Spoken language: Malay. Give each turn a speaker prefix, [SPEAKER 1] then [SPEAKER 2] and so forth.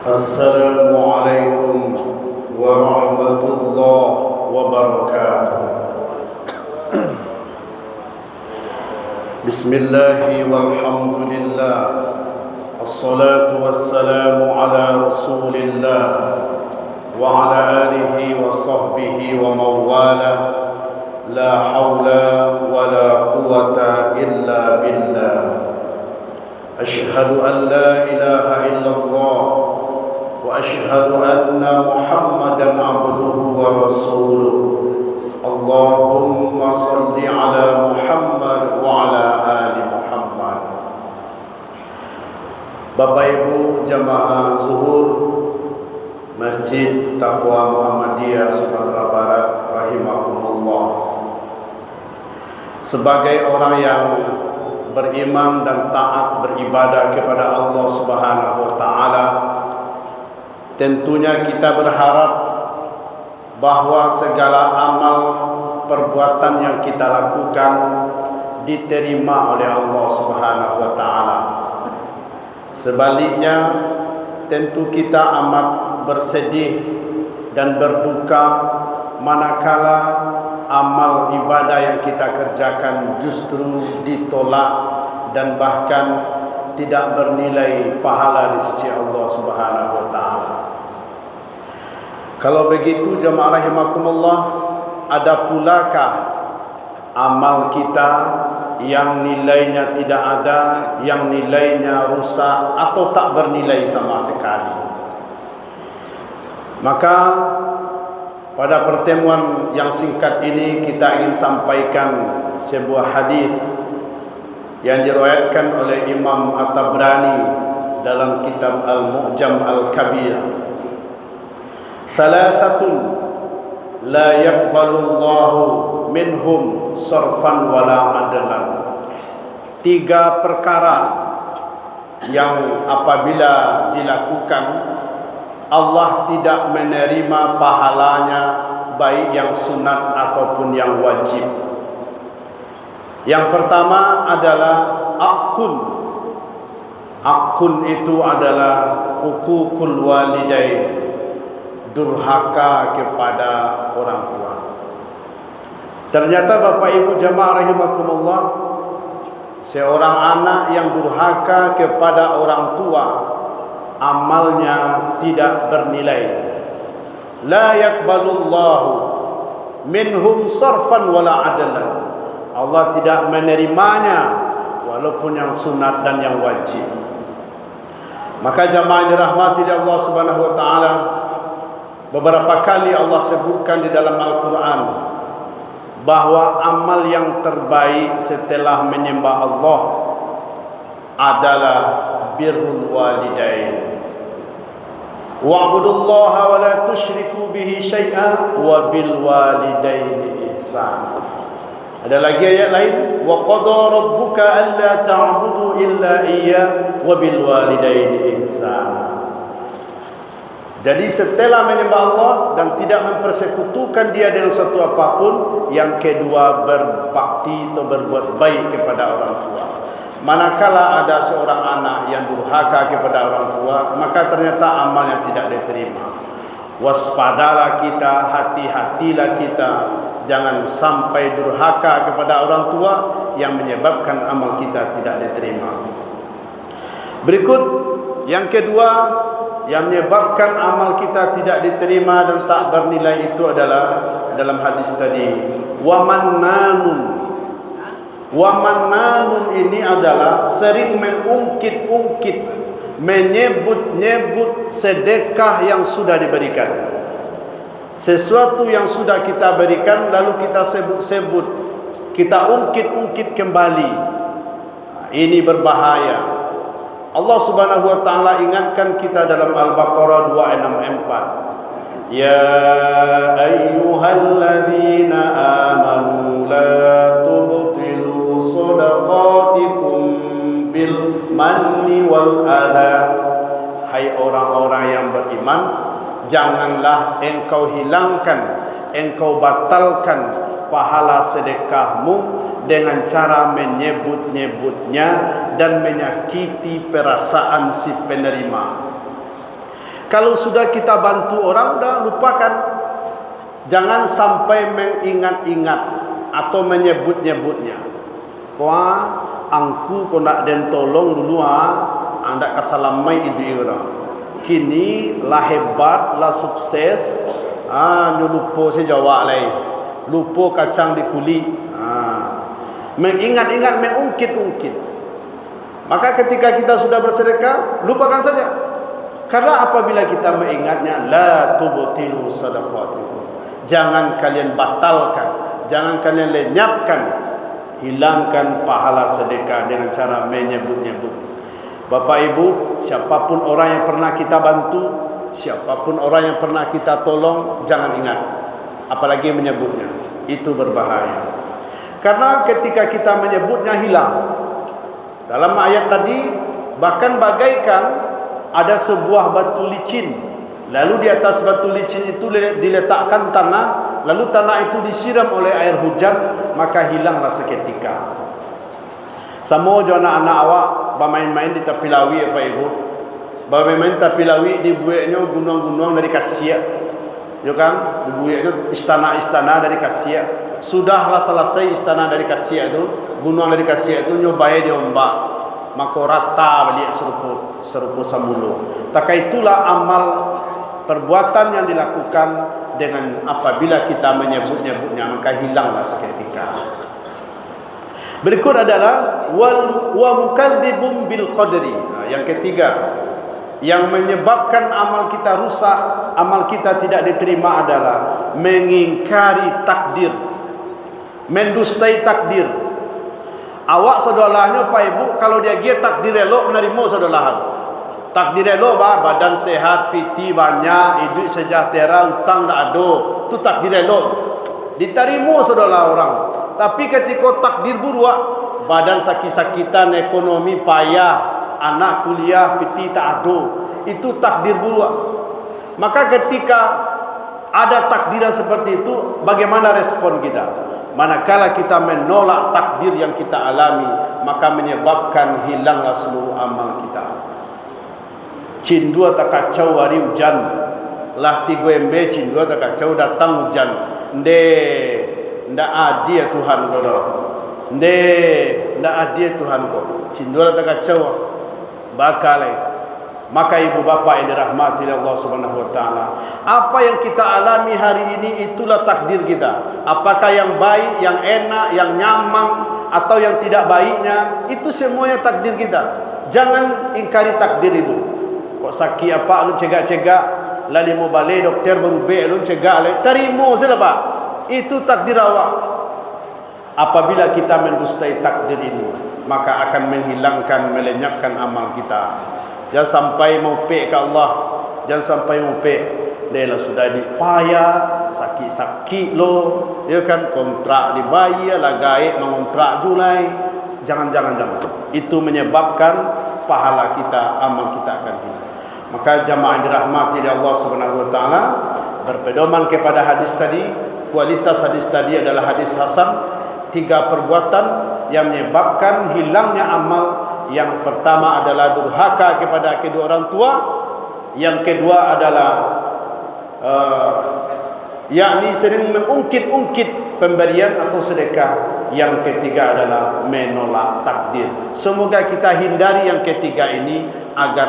[SPEAKER 1] Assalamualaikum warahmatullahi wabarakatuh. Bismillahi walhamdulillah. Assalatu wassalamu ala rasulillah wa ala alihi wa sahbihi wa mawala. La hawla wa la quwata illa billah. Ashhadu an la ilaha illallah wa ashhadu anna Muhammadan abduhu wa rasuluh. Allahumma salli ala Muhammad wa ala ali Muhammad. Bapak Ibu jamaah zuhur Masjid Taqwa Muhammadiyah Sumatera Barat rahimakumullah. Sebagai orang yang beriman dan taat beribadah kepada Allah Subhanahu wa taala, tentunya kita berharap bahwa segala amal perbuatan yang kita lakukan diterima oleh Allah Subhanahu wa taala. Sebaliknya, tentu kita amat bersedih dan berduka manakala amal ibadah yang kita kerjakan justru ditolak dan bahkan tidak bernilai pahala di sisi Allah Subhanahu wa taala. Kalau begitu jemaah rahimakumullah, ada pulakah amal kita yang nilainya tidak ada, yang nilainya rusak atau tak bernilai sama sekali? Maka pada pertemuan yang singkat ini kita ingin sampaikan sebuah hadis yang diriwayatkan oleh Imam At-Tabrani dalam kitab Al-Mu'jam Al-Kabir. Salasatun la yaqbalullahu minhum sarfan wala adlan. 3 perkara yang apabila dilakukan Allah tidak menerima pahalanya, baik yang sunat ataupun yang wajib. Yang pertama adalah akun. Akun itu adalah hukukul walidain, durhaka kepada orang tua. Ternyata Bapak Ibu jamaah rahimakumullah, seorang anak yang durhaka kepada orang tua, amalnya tidak bernilai. La yaqbalullahu minhum sarfan wala adlan. Allah tidak menerimanya walaupun yang sunat dan yang wajib. Maka jamaah dirahmati Allah Subhanahu wa taala, beberapa kali Allah sebutkan di dalam Al-Quran bahwa amal yang terbaik setelah menyembah Allah adalah birrul walidain. Wa'budullaha wa la tusyriku bihi syai'a wa bil walidaini ihsana. Ada lagi ayat lain, wa qada rabbuka alla ta'budu illa iyyah wa bil walidaini ihsana. Jadi setelah menyembah Allah dan tidak mempersekutukan dia dengan sesuatu apapun, yang kedua berbakti atau berbuat baik kepada orang tua. Manakala ada seorang anak yang durhaka kepada orang tua, maka ternyata amalnya tidak diterima. Waspadalah kita, hati-hatilah kita, jangan sampai durhaka kepada orang tua yang menyebabkan amal kita tidak diterima. Berikut yang kedua yang menyebabkan amal kita tidak diterima dan tak bernilai itu adalah dalam hadis tadi, wamannanun. Wamannanun ini adalah sering mengungkit-ungkit, menyebut-nyebut sedekah yang sudah diberikan. Sesuatu yang sudah kita berikan lalu kita sebut-sebut, kita ungkit-ungkit kembali. Ini berbahaya. Allah Subhanahu wa taala ingatkan kita dalam Al-Baqarah 264. Ya ayyuhalladzina amanu la tubtilu shadaqatikum bil manni wal adha. Hai orang-orang yang beriman, janganlah engkau hilangkan, engkau batalkan pahala sedekahmu dengan cara menyebut-nyebutnya dan menyakiti perasaan si penerima. Kalau sudah kita bantu orang, dah lupakan. Jangan sampai mengingat-ingat atau menyebut-nyebutnya. Angku kau nak den tolong dulu anda kasalamai ide orang. Kini lah hebat, lah sukses. Lupa sejawab lagi. Lupa kacang di kulit. Mengingat-ingat, mengungkit-ungkit. Maka ketika kita sudah bersedekah, lupakan saja. Karena apabila kita mengingatnya, la tubtilu sadaqatikum. Jangan kalian batalkan, jangan kalian lenyapkan, hilangkan pahala sedekah dengan cara menyebut-nyebut. Bapak Ibu, siapapun orang yang pernah kita bantu, siapapun orang yang pernah kita tolong, jangan ingat, apalagi menyebutnya. Itu berbahaya. Karena ketika kita menyebutnya hilang. Dalam ayat tadi, bahkan bagaikan ada sebuah batu licin, lalu di atas batu licin itu diletakkan tanah, lalu tanah itu disiram oleh air hujan, maka hilanglah seketika. Sama jo anak-anak awak bermain-main di tepi lawi, Pak Ibu. Bermain-main di tepi lawi, dibuatnya gunung-gunung dari kasia, ya kan? Dibuatnya istana-istana dari kasia. Sudahlah selesai istana dari kasia itu, gunung dari kasia itu nyobai diombak. Maka rata balik serupa samulu. Taka itulah amal perbuatan yang dilakukan dengan apabila kita menyebut-nyebutnya, maka hilanglah seketika. Berikut adalah wa mukadzibun bil qadri. Yang ketiga, yang menyebabkan amal kita rusak, amal kita tidak diterima adalah mengingkari takdir, mendustai takdir. Awak saudaranya Pak Ibu, kalau dia takdir elok menerima saudarahan. Takdir elok badan sehat, piti banyak, hidup sejahtera, utang tak ada. Itu takdir elok. Diterima saudara orang. Tapi ketika takdir buruk, badan sakit-sakitan, ekonomi payah, anak kuliah, piti tak ada. Itu takdir buruk. Maka ketika ada takdiran seperti itu, bagaimana respon kita? Manakala kita menolak takdir yang kita alami, maka menyebabkan hilanglah seluruh amal kita. Cindua tak kacau hari hujan, lah tiga embe cindua tak kacau datang hujan. Ndak adil ya Tuhan kau dah. Ndak adil Tuhan kau. Cindua tak kacau, bakal. Maka ibu bapa yang dirahmati oleh Allah Subhanahu wa taala, apa yang kita alami hari ini itulah takdir kita. Apakah yang baik, yang enak, yang nyaman atau yang tidak baiknya, itu semuanya takdir kita. Jangan ingkari takdir itu. Kok sakit apa lu cegak-cegak, lalu mau balik dokter berubah lu cegak le, terima saja Pak. Itu takdir awak. Apabila kita mendustai takdir ini, maka akan menghilangkan, melenyapkan amal kita. Jangan sampai mau pe ke Allah. Jangan sampai mau pe. Dia lah sudah dipayah, sakit-sakit lo, ya kan, kontrak dibayar, lagai mengontrak Julai. Jangan. Itu menyebabkan pahala kita, amal kita akan hilang. Maka jamaah dirahmati oleh Allah Subhanahu wa taala, berpedoman kepada hadis tadi, kualitas hadis tadi adalah hadis hasan. 3 perbuatan yang menyebabkan hilangnya amal. Yang pertama adalah durhaka kepada kedua orang tua. Yang kedua adalah yakni sering mengungkit-ungkit pemberian atau sedekah. Yang ketiga adalah menolak takdir. Semoga kita hindari yang ketiga ini agar